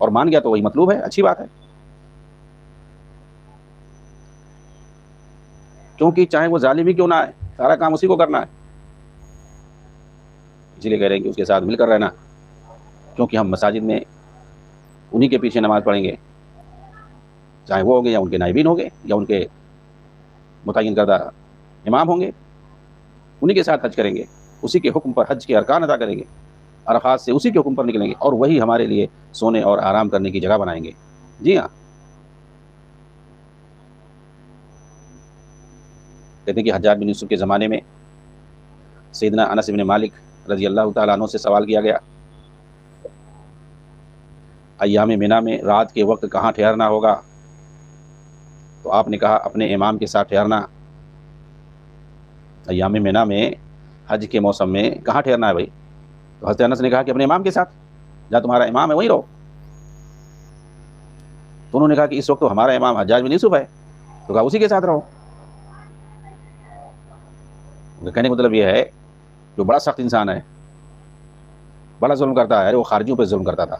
اور مان گیا تو وہی مطلوب ہے، اچھی بات ہے، کیونکہ چاہے وہ ظالم ہی کیوں نہ ہے، سارا کام اسی کو کرنا ہے، اسی لیے کہہ رہے ہیں کہ اس کے ساتھ مل کر رہنا، کیونکہ ہم مساجد میں انہی کے پیچھے نماز پڑھیں گے، چاہے وہ ہوں گے یا ان کے نائبین ہوں گے یا ان کے متعین کردہ امام ہوں گے، انہی کے ساتھ حج کریں گے، اسی کے حکم پر حج کے ارکان ادا کریں گے، عرفات سے اسی کے حکم پر نکلیں گے، اور وہی ہمارے لیے سونے اور آرام کرنے کی جگہ بنائیں گے۔ جی ہاں، کہتے ہیں کہ حجاج بن یوسف کے زمانے میں سیدنا انس بن مالک رضی اللہ تعالیٰ عنہ سے سوال کیا گیا، ایام منی میں رات کے وقت کہاں ٹھہرنا ہوگا؟ تو آپ نے کہا اپنے امام کے ساتھ ٹھہرنا۔ ایام منی میں حج کے موسم میں کہاں ٹھہرنا ہے بھائی؟ تو حضرت انس نے کہا کہ اپنے امام کے ساتھ، جہاں تمہارا امام ہے وہیں رہو۔ تو انہوں نے کہا کہ اس وقت تو ہمارا امام حجاج بن یوسف ہے، تو کہا اسی کے ساتھ رہو۔ کہنے کا مطلب یہ ہے جو بڑا سخت انسان ہے، بڑا ظلم کرتا ہے، وہ خارجیوں پہ ظلم کرتا تھا،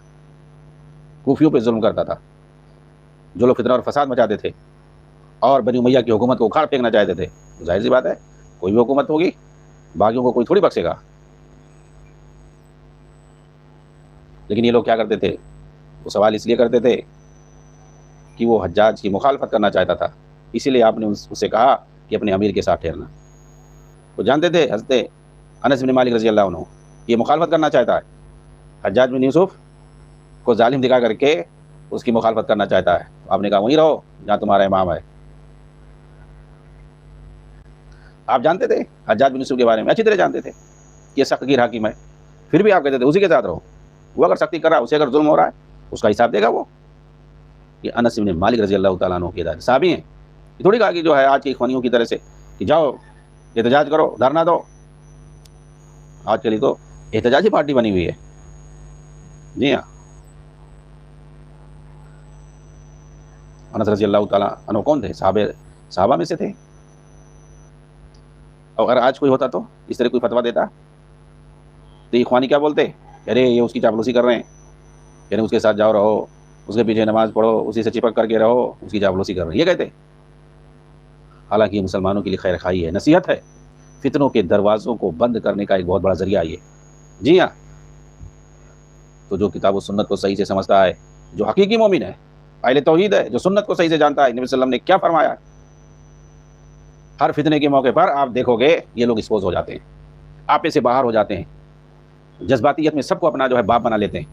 کوفیوں پہ ظلم کرتا تھا، جو لوگ فتنہ اور فساد مچاتے تھے اور بنی امیہ کی حکومت کو اکھاڑ پھینکنا چاہتے تھے۔ ظاہر سی بات ہے، کوئی بھی حکومت ہوگی، باغیوں کو کوئی تھوڑی بخشے گا۔ لیکن یہ لوگ کیا کرتے تھے؟ وہ سوال اس لیے کرتے تھے کہ وہ حجاج کی مخالفت کرنا چاہتا تھا، اسی لیے آپ نے اس سے کہا کہ اپنے امیر کے ساتھ ٹھہرنا۔ وہ جانتے تھے حضرت انس بن مالک رضی اللہ عنہ یہ مخالفت کرنا چاہتا ہے، حجاج بن یوسف کو ظالم دکھا کر کے اس کی مخالفت کرنا چاہتا ہے۔ آپ نے کہا وہیں رہو جہاں تمہارا امام ہے۔ آپ جانتے تھے حجاج بن یوسف کے بارے میں، اچھی طرح جانتے تھے کہ یہ سخت گیر حاکم ہے، پھر بھی آپ کہتے تھے اسی کے ساتھ رہو۔ وہ اگر سختی کر رہا ہے، اسے اگر ظلم ہو رہا ہے، اس کا حساب دے گا وہ۔ یہ انس بن مالک رضی اللہ تعالیٰ عنہ کے صحابی ہیں، یہ تھوڑی کہا کہ جو ہے آج کے اخوانیوں کی طرح سے کہ جاؤ احتجاج کرو، دھرنا دو۔ آج کے لیے تو احتجاجی پارٹی بنی ہوئی ہے۔ جی ہاں، انس رضی اللہ تعالیٰ عنہ کون تھے؟ صحابہ میں سے تھے۔ اور اگر آج کوئی ہوتا تو اس طرح کوئی فتویٰ دیتا تو اخوانی کیا بولتے؟ ارے یہ اس کی چاپلوسی کر رہے ہیں، یعنی اس کے ساتھ جاؤ رہو، اس کے پیچھے نماز پڑھو، اسی سے چپک کر کے رہو، اس کی چاپلوسی کر رہے ہیں، یہ کہتے۔ حالانکہ یہ مسلمانوں کے لیے خیر خواہی ہے، نصیحت ہے، فتنوں کے دروازوں کو بند کرنے کا ایک بہت بڑا ذریعہ یہ۔ جی ہاں، تو جو کتاب و سنت کو صحیح سے سمجھتا ہے، جو حقیقی مومن ہے، اہل توحید ہے، جو سنت کو صحیح سے جانتا ہے، نبی صلی اللہ علیہ وسلم نے کیا فرمایا، ہر فتنے کے موقع پر آپ دیکھو گے یہ لوگ ایکسپوز ہو جاتے ہیں، آپے سے باہر ہو جاتے ہیں، جذباتیت میں سب کو اپنا جو ہے باپ بنا لیتے ہیں،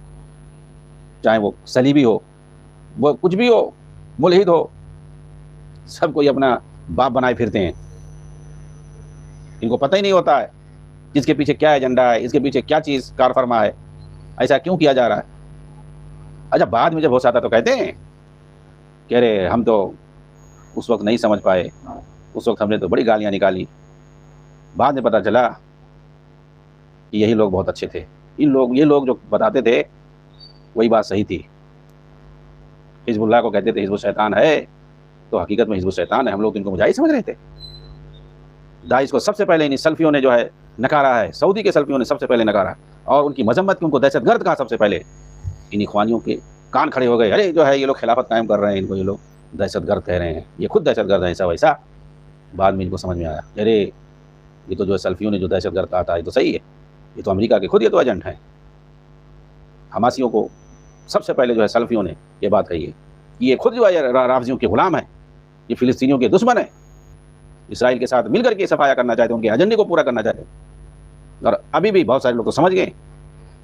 چاہے وہ صلیبی ہو، وہ کچھ بھی ہو، ملحد ہو، سب کو یہ اپنا باپ بنائے پھرتے ہیں۔ ان کو پتہ ہی نہیں ہوتا ہے جس کے پیچھے کیا ایجنڈا ہے، اس کے پیچھے کیا چیز کار فرما ہے، ایسا کیوں کیا جا رہا ہے۔ اچھا بعد میں جب ہوش آتا تو کہتے ہیں کہ ارے ہم تو اس وقت نہیں سمجھ پائے، اس وقت ہم نے تو بڑی گالیاں نکالی، بعد میں پتہ چلا کہ یہی لوگ بہت اچھے تھے، یہ لوگ جو بتاتے تھے وہی بات صحیح تھی۔ حزب اللہ کو کہتے تھے حزب الشیطان ہے، تو حقیقت میں حزب الشیطان ہے، ہم لوگ ان کو مجاہد سمجھ رہے تھے۔ داعش کو سب سے پہلے انہیں سلفیوں نے جو ہے نکارا ہے، سعودی کے سلفیوں نے سب سے پہلے نکارا، اور ان کی مذمت کی، ان کو دہشت گرد کہا سب سے پہلے۔ ان اخوانیوں کے کان کھڑے ہو گئے، ارے جو ہے یہ لوگ خلافت قائم کر رہے ہیں، ان کو یہ لوگ دہشت گرد کہہ رہے ہیں، یہ خود دہشت گرد ہیں، ایسا ویسا۔ بعد میں ان کو سمجھ میں آیا ارے یہ تو جو ہے سلفیوں نے جو دہشت گرد کہا تھا یہ تو صحیح ہے، یہ تو امریکہ کے خود یہ تو ایجنٹ ہیں۔ حماسیوں کو سب سے پہلے جو ہے سلفیوں نے یہ بات کہی ہے، یہ خود جو ہے رافضیوں کے غلام ہیں، یہ فلسطینیوں کے دشمن ہیں، اسرائیل کے ساتھ مل کر کے صفایا کرنا چاہتے ہیں، ان کے ایجنڈے کو پورا کرنا چاہتے ہیں۔ اور ابھی بھی بہت سارے لوگ تو سمجھ گئے،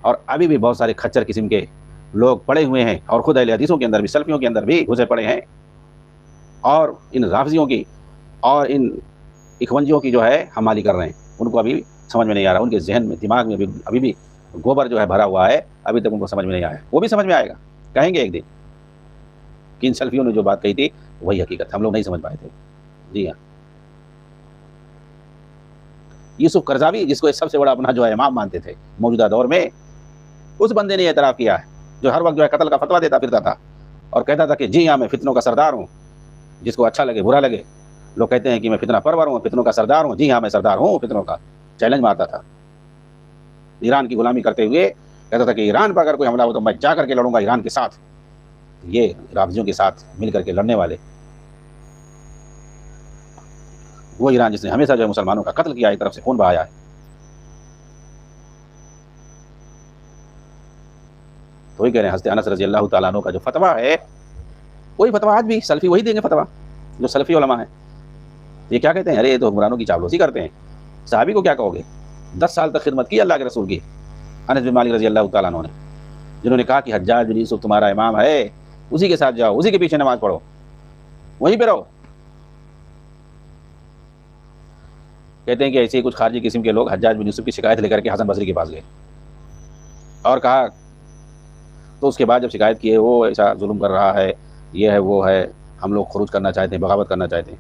اور ابھی بھی بہت سارے کھچر قسم کے لوگ پڑے ہوئے ہیں، اور خود اہل حدیثوں کے اندر بھی، سلفیوں کے اندر بھی گھسے پڑے ہیں، اور ان رافضیوں کی اور ان اخونجیوں کی جو ہے حمالی کر رہے ہیں۔ ان کو ابھی سمجھ میں نہیں آ رہا، ان کے ذہن میں، دماغ میں ابھی بھی گوبر جو ہے بھرا ہوا ہے، ابھی تک ان کو سمجھ میں نہیں آیا۔ وہ بھی سمجھ میں آئے گا، کہیں گے ایک دن کہ ان سلفیوں نے جو بات کہی تھی وہی حقیقت، ہم لوگ نہیں سمجھ پائے تھے۔ جی ہاں، یوسف قرضاوی جس کو سب سے بڑا اپنا جو ہے امام مانتے تھے موجودہ دور میں، اس بندے نے اعتراف کیا ہے، جو ہر وقت جو ہے قتل کا فتویٰ دیتا پھرتا تھا اور کہتا تھا کہ جی ہاں میں فتنوں کا سردار ہوں، جس کو اچھا لگے برا لگے، لوگ کہتے ہیں کہ میں فتنہ پرور ہوں، فتنوں کا سردار ہوں، جی ہاں میں سردار ہوں فتنوں کا، چیلنج مارتا تھا۔ ایران کی غلامی کرتے ہوئے کہتا تھا کہ ایران پر اگر کوئی حملہ ہو تو میں جا کر کے لڑوں گا ایران کے ساتھ، یہ رافضیوں کے ساتھ مل کر کے لڑنے والے، وہ ایران جس نے ہمیشہ جو ہے مسلمانوں کا قتل کیا، ایک طرف سے خون بہایا ہے. تو وہی کہہ رہے ہیں حضرت انس رضی اللہ تعالیٰ عنہ کا جو فتویٰ ہے، وہی فتویٰ آج بھی سلفی وہی دیں گے فتویٰ جو سلفی علماء ہیں. یہ کیا کہتے ہیں؟ ارے یہ تو حکمرانوں کی چاپلوسی کرتے ہیں. صحابی کو کیا کہو گے؟ 10 سال تک خدمت کی اللہ کے رسول کی، انس بن مالک رضی اللہ تعالیٰ عنہ نے، جنہوں نے کہا کہ حجاج بن یوسف تمہارا امام ہے، اسی کے ساتھ جاؤ، اسی کے پیچھے نماز پڑھو، وہیں پہ رہو. کہتے ہیں کہ ایسے ہی کچھ خارجی قسم کے لوگ حجاج بن یوسف کی شکایت لے کر کے حسن بصری کے پاس گئے اور کہا، تو اس کے بعد جب شکایت کی ہے وہ ایسا ظلم کر رہا ہے، یہ ہے وہ ہے، ہم لوگ خروج کرنا چاہتے ہیں، بغاوت کرنا چاہتے ہیں.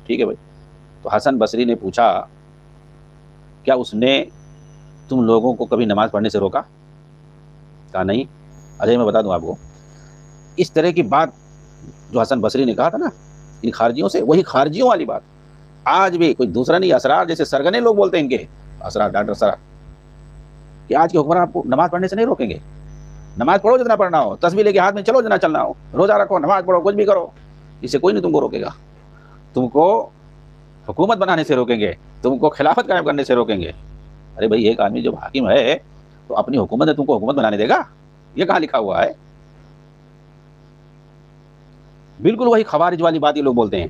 ٹھیک ہے بھائی. تو حسن بصری نے پوچھا کیا اس نے تم لوگوں کو کبھی نماز پڑھنے سے روکا؟ کہا نہیں. اچھا میں بتا دوں آپ کو، اس طرح کی بات جو حسن بصری نے کہا تھا نا ان خارجیوں سے، وہی خارجیوں والی بات آج بھی کوئی دوسرا نہیں، اسرار جیسے سرگنے لوگ بولتے ہیں ان کے، اسرار ڈاکٹر اسرار، کہ آج کے حکمران آپ کو نماز پڑھنے سے نہیں روکیں گے. نماز پڑھو جتنا پڑھنا ہو، تسبیح لے کے ہاتھ میں چلو جتنا چلنا ہو، روزہ رکھو، نماز پڑھو، کچھ بھی کرو، اس سے کوئی نہیں تم کو روکے گا. تم کو حکومت بنانے سے روکیں گے، تم کو خلافت قائم کرنے سے روکیں گے. ارے بھائی ایک آدمی جب حاکم ہے تو اپنی حکومت ہے، تم کو حکومت بنانے دے گا؟ یہ کہاں لکھا ہوا ہے؟ بالکل وہی خوارج والی بات یہ لوگ بولتے ہیں.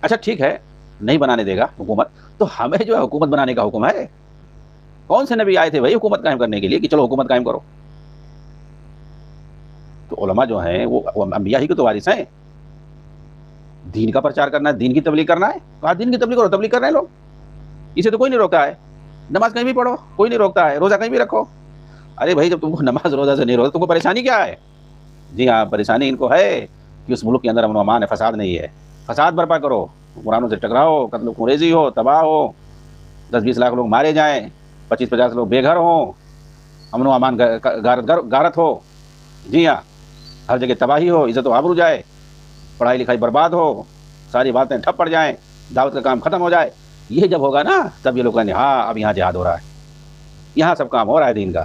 اچھا ٹھیک ہے نہیں بنانے دے گا حکومت، تو ہمیں جو ہے حکومت بنانے کا حکم ہے. کون سے نبی آئے تھے بھائی حکومت قائم کرنے کے لیے کہ چلو حکومت قائم کرو؟ تو علماء جو ہیں وہ انبیاء ہی کے تو وارث ہیں. دین کا پرچار کرنا ہے، دین کی تبلیغ کرنا ہے، کہا دین کی تبلیغ کرو، تبلیغ کر رہے ہیں لوگ، اسے تو کوئی نہیں روکتا ہے. نماز کہیں بھی پڑھو، کوئی نہیں روکتا ہے، روزہ کہیں بھی رکھو. ارے بھائی جب تم کو نماز روزہ سے نہیں روکتا، تم کو پریشانی کیا ہے؟ جی ہاں پریشانی ان کو ہے کہ اس ملک کے اندر امن و امان ہے، فساد نہیں ہے. فساد برپا کرو، قرآنوں سے ٹکراؤ، قتل و خونریزی ہو، تباہ ہو، 10-20 لاکھ لوگ مارے جائیں، 25-50 لوگ بے گھر ہوں، امن و امان غارت ہو. جی ہاں ہر جگہ تباہی ہو، عزت و آبرو جائے، پڑھائی لکھائی برباد ہو، ساری باتیں ٹھپ پڑ جائیں، دعوت کا کام ختم ہو جائے. یہ جب ہوگا نا تب یہ لوگ کہیں گے ہاں اب یہاں جہاد ہو رہا ہے، یہاں سب کام ہو رہا ہے دین کا.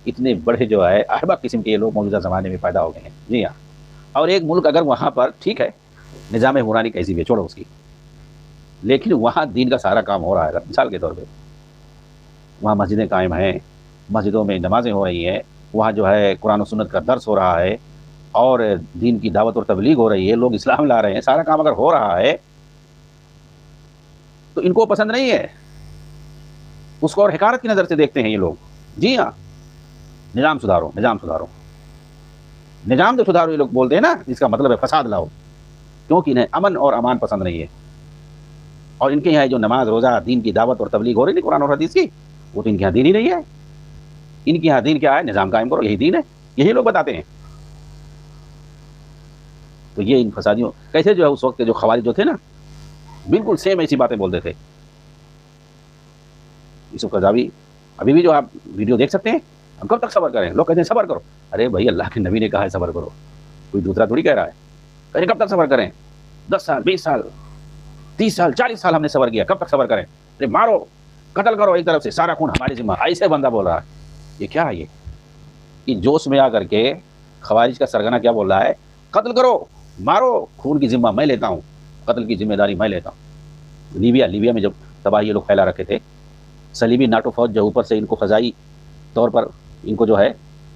اتنے بڑے جو ہے احباب قسم کے لوگ موجودہ زمانے میں پیدا ہو گئے ہیں. جی ہاں. اور ایک ملک اگر وہاں پر ٹھیک ہے نظام حکمرانی کیسی بھی چھوڑو اس کی، لیکن وہاں دین کا سارا کام ہو رہا ہے. مثال کے طور پہ وہاں مسجدیں قائم ہیں، مسجدوں میں نمازیں ہو رہی ہیں، وہاں جو ہے قرآن و سنت کا درس ہو رہا ہے اور دین کی دعوت اور تبلیغ ہو رہی ہے، لوگ اسلام لا رہے ہیں، سارا کام اگر ہو رہا ہے تو ان کو پسند نہیں ہے، اس کو اور حقارت کی نظر سے دیکھتے ہیں یہ لوگ. جی ہاں نظام سدھارو، نظام سدھارو، نظام جو سدھارو یہ لوگ بولتے ہیں نا، اس کا مطلب ہے فساد لاؤ، کیونکہ انہیں امن اور امان پسند نہیں ہے. اور ان کے یہاں جو نماز روزہ دین کی دعوت اور تبلیغ ہو رہی ہے قرآن اور حدیث کی، وہ تو ان کے یہاں دین ہی نہیں ہے. ان کے یہاں دین کیا ہے؟ نظام قائم کرو، یہی دین ہے، یہی لوگ بتاتے ہیں. تو یہ ان فسادیوں کیسے جو ہے اس وقت کے جو خوارج جو تھے نا بالکل سیم ایسی باتیں بولتے تھے. یوسف قرضاوی ابھی بھی جو آپ ویڈیو دیکھ سکتے ہیں، ہم کب تک صبر کریں؟ لوگ کہتے ہیں صبر کرو. ارے بھائی اللہ کے نبی نے کہا ہے صبر کرو، کوئی دوسرا تھوڑی کہہ رہا ہے. کہیں کب تک صبر کریں؟ 10 سال 20 سال 30 سال 40 سال ہم نے صبر کیا، کب تک صبر کریں؟ ارے مارو قتل کرو، ایک طرف سے سارا خون ہمارے ذمہ، ایسے بندہ بول رہا ہے. یہ کیا ہے؟ یہ جوش میں آ کر کے خوارج کا سرگنا کیا بول رہا ہے؟ قتل کرو، مارو، خون کی ذمہ میں لیتا ہوں، قتل کی ذمہ داری میں لیتا ہوں. لیبیا میں جب تباہی یہ لوگ پھیلا رکھے تھے، صلیبی ناٹو فوج جو اوپر سے ان کو فضائی طور پر ان کو جو ہے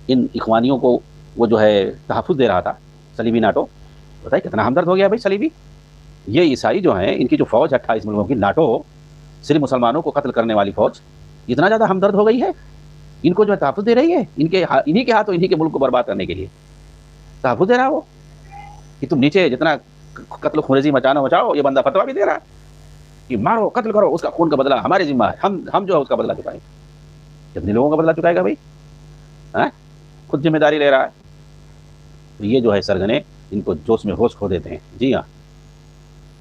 ان اخوانیوں کو وہ جو ہے تحفظ دے رہا تھا، صلیبی ناٹو. بتائیے کتنا ہمدرد ہو گیا بھائی صلیبی. یہ عیسائی جو ہیں ان کی جو فوج 28 ملکوں کی ناٹو، صرف مسلمانوں کو قتل کرنے والی فوج، اتنا زیادہ ہمدرد ہو گئی ہے، ان کو جو ہے تحفظ دے رہی ہے، انہی کے ہاتھوں انہی کے ملک کو برباد کرنے کے لیے تحفظ دے رہا ہے وہ، کہ تم نیچے جتنا قتل و خونریزی مچاؤ. یہ بندہ فتویٰ بھی دے رہا ہے کہ مارو قتل کرو، اس کا خون کا بدلہ ہمارے ذمہ ہے، ہم جو ہے اس کا بدلہ چکائیں. کتنے لوگوں کا بدلہ چکائے گا بھائی؟ خود ذمہ داری لے رہا ہے. تو یہ جو ہے سرگنے ان کو جوش میں ہوش کھو دیتے ہیں. جی ہاں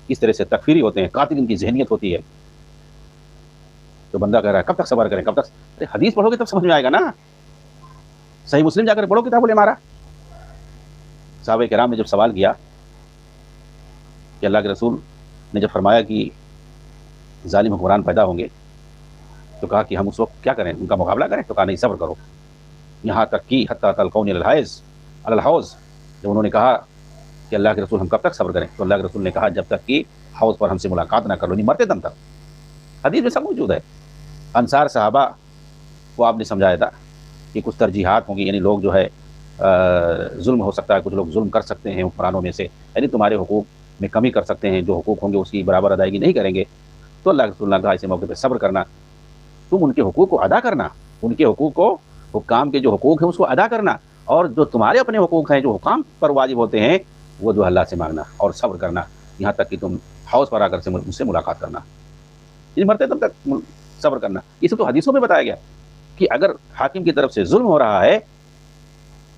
اس طرح سے تکفیری ہوتے ہیں، قاتل ان کی ذہنیت ہوتی ہے. تو بندہ کہہ رہا ہے کب تک صبر کریں، کب تک؟ ارے حدیث پڑھو گے تب سمجھ میں آئے گا نا. صحیح مسلم جا کر پڑھو کتاب الامارہ. صحابہ کرام نے جب سوال کیا کہ اللہ کے رسول نے جب فرمایا کہ ظالم حکمران پیدا ہوں گے تو کہا کہ ہم اس وقت کیا کریں، ان کا مقابلہ کریں؟ تو کہا نہیں صبر کرو، یہاں تک کہ حتی تلقونی علی الحوض، جب انہوں نے کہا کہ اللہ کے رسول ہم کب تک صبر کریں، تو اللہ کے رسول نے کہا جب تک کہ حوض پر ہم سے ملاقات نہ کر لو، نہیں مرتے دم تک۔ حدیث میں سب موجود ہے۔ انصار صحابہ کو آپ نے سمجھایا تھا کہ کچھ ترجیحات ہوں گی، یعنی لوگ جو ہے ظلم ہو سکتا ہے، کچھ لوگ ظلم کر سکتے ہیں حکمرانوں میں سے، یعنی تمہارے حقوق میں کمی کر سکتے ہیں، جو حقوق ہوں گے اس کی برابر ادائیگی نہیں کریں گے، تو اللہ کے رسول نے کہا ایسے موقع پہ صبر کرنا، تم ان کے حقوق کو ادا کرنا، ان کے حقوق کو، حکام کے جو حقوق ہیں اس کو ادا کرنا، اور جو تمہارے اپنے حقوق ہیں جو حکام پر واجب ہوتے ہیں وہ جو اللہ سے مانگنا اور صبر کرنا، یہاں تک کہ تم حوض پر آ کر مجھ سے ملاقات کرنا، یہ مرتے تب تک صبر کرنا۔ یہ سب تو حدیثوں میں بتایا گیا کہ اگر حاکم کی طرف سے ظلم ہو رہا ہے،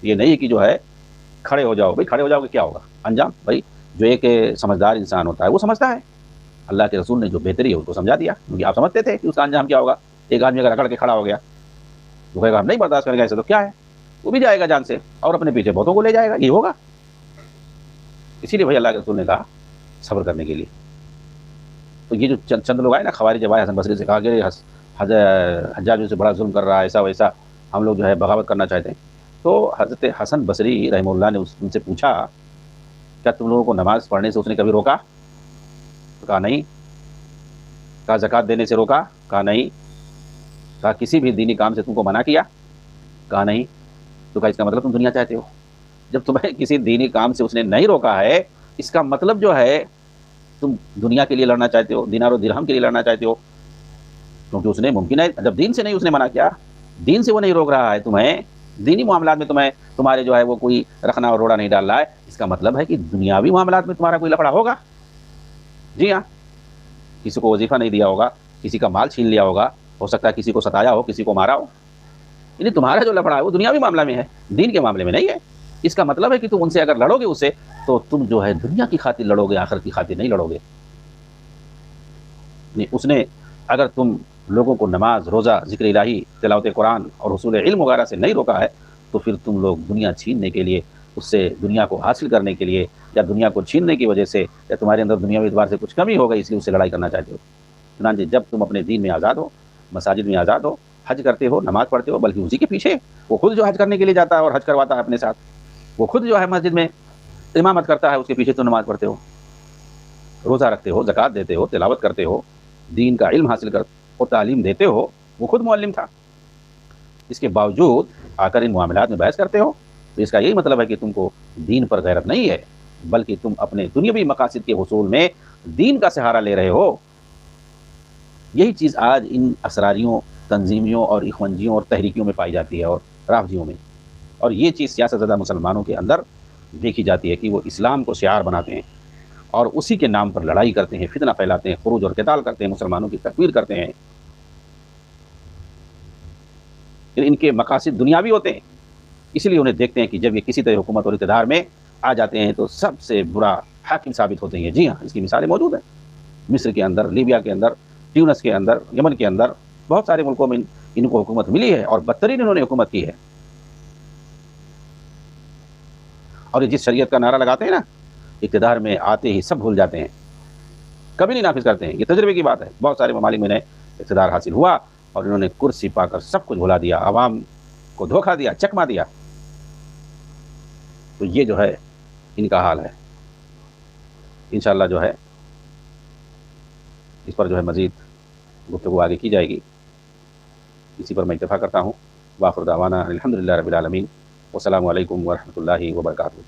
یہ نہیں کہ جو ہے کھڑے ہو جاؤ، بھائی کھڑے ہو جاؤ گے کیا ہوگا انجام؟ بھائی جو ایک سمجھدار انسان ہوتا ہے وہ سمجھتا ہے، اللہ کے رسول نے جو بہتری ہے اس کو سمجھا دیا، کیونکہ آپ سمجھتے تھے کہ اس کا انجام کیا ہوگا۔ ایک آدمی اگر اکڑ کے کھڑا ہو گیا وہ کہے گا ہم نہیں برداشت کریں گے ایسے، تو کیا ہے، وہ بھی جائے گا جان سے اور اپنے پیچھے بہتوں کو لے جائے گا، یہ ہوگا۔ اسی لیے بھائی اللہ کے رسول نے کہا صبر کرنے کے لیے۔ تو یہ جو چند لوگ آئے نا، خوارج جب آئے حسن بصری سے کہا کہ حجاج سے بڑا ظلم کر رہا ہے، ایسا ویسا، ہم لوگ جو ہے بغاوت کرنا چاہتے ہیں، تو حضرت حسن بصری رحمہ اللہ نے ان سے پوچھا کیا تم لوگوں کو نماز پڑھنے سے اس نے کبھی روکا؟ تو کہا نہیں۔ کہا زکوٰۃ دینے سے روکا؟ کہا نہیں۔ کہا کسی بھی دینی کام سے تم کو منع کیا؟ کہا نہیں۔ تو کہا اس کا مطلب تم دنیا چاہتے ہو۔ جب تمہیں کسی دینی کام سے اس نے نہیں روکا ہے، اس کا مطلب جو ہے تم دنیا کے لیے لڑنا چاہتے ہو، دینار و درہم کے لیے لڑنا چاہتے ہو، کیونکہ اس نے ممکن ہے جب دین سے نہیں اس نے منع کیا، دین سے وہ نہیں روک رہا ہے تمہیں، دینی معاملات میں تمہارے جو ہے وہ کوئی رکھنا اور روڑا نہیں ڈال رہا ہے، اس کا مطلب ہے کہ دنیاوی معاملات میں تمہارا کوئی لفڑا ہوگا۔ جی ہاں، کسی کو وظیفہ نہیں دیا ہوگا، کسی کا مال چھین لیا ہوگا، ہو سکتا ہے کسی کو ستایا ہو، کسی کو مارا ہو، یعنی تمہارا جو لفڑا ہے وہ دنیاوی معاملہ میں ہے، دین کے معاملے میں نہیں ہے۔ اس کا مطلب ہے کہ تم ان سے اگر لڑو گے اس سے تو تم جو ہے دنیا کی خاطر لڑو گے، آخرت کی خاطر نہیں لڑو گے۔ اس نے اگر تم لوگوں کو نماز، روزہ، ذکر الہی، تلاوت قرآن اور حصول علم وغیرہ سے نہیں روکا ہے تو پھر تم لوگ دنیا چھیننے کے لیے، اس سے دنیا کو حاصل کرنے کے لیے، یا دنیا کو چھیننے کی وجہ سے، یا تمہارے اندر دنیاوی اعتبار سے کچھ کمی ہو گئی اس لیے اس سے لڑائی کرنا چاہتے ہو۔ چنانچہ جب تم اپنے دین میں آزاد ہو، مساجد میں آزاد ہو، حج کرتے ہو، نماز پڑھتے ہو، بلکہ اسی کے پیچھے وہ خود جو حج کرنے کے لیے جاتا ہے اور حج کرواتا ہے اپنے ساتھ، وہ خود جو ہے مسجد میں امامت کرتا ہے، اس کے پیچھے تم نماز پڑھتے ہو، روزہ رکھتے ہو، زکوٰۃ دیتے ہو، تلاوت کرتے ہو، دین کا علم حاصل کرتے اور تعلیم دیتے ہو، وہ خود معلم تھا، اس کے باوجود آ کر ان معاملات میں بحث کرتے ہو، تو اس کا یہی مطلب ہے کہ تم کو دین پر غیرت نہیں ہے، بلکہ تم اپنے دنیاوی مقاصد کے حصول میں دین کا سہارا لے رہے ہو۔ یہی چیز آج ان اسراریوں، تنظیمیوں اور اخوانجیوں اور تحریکیوں میں پائی جاتی ہے اور رافضیوں میں، اور یہ چیز سیاست زدہ مسلمانوں کے اندر دیکھی جاتی ہے کہ وہ اسلام کو شعار بناتے ہیں اور اسی کے نام پر لڑائی کرتے ہیں، فتنہ پھیلاتے ہیں، خروج اور قتال کرتے ہیں، مسلمانوں کی تکفیر کرتے ہیں۔ ان کے مقاصد دنیاوی ہوتے ہیں، اس لیے انہیں دیکھتے ہیں کہ جب یہ کسی طرح حکومت اور اقتدار میں آ جاتے ہیں تو سب سے برا حاکم ثابت ہوتے ہیں۔ جی ہاں، اس کی مثالیں موجود ہیں، مصر کے اندر، لیبیا کے اندر، ٹیونس کے اندر، یمن کے اندر، بہت سارے ملکوں میں ان کو حکومت ملی ہے اور بدترین انہوں نے حکومت کی ہے۔ اور یہ جس شریعت کا نعرہ لگاتے ہیں نا، اقتدار میں آتے ہی سب بھول جاتے ہیں، کبھی نہیں نافذ کرتے ہیں۔ یہ تجربے کی بات ہے، بہت سارے ممالک میں اقتدار حاصل ہوا اور انہوں نے کرسی پا کر سب کچھ بھلا دیا، عوام کو دھوکہ دیا، چکما دیا۔ تو یہ جو ہے ان کا حال ہے۔ انشاءاللہ جو ہے اس پر جو ہے مزید گفتگو آگے کی جائے گی، اسی پر میں اتفاق کرتا ہوں۔ وآخر دعوانا الحمدللہ رب العالمین، والسلام علیکم ورحمۃ اللہ وبرکاتہ۔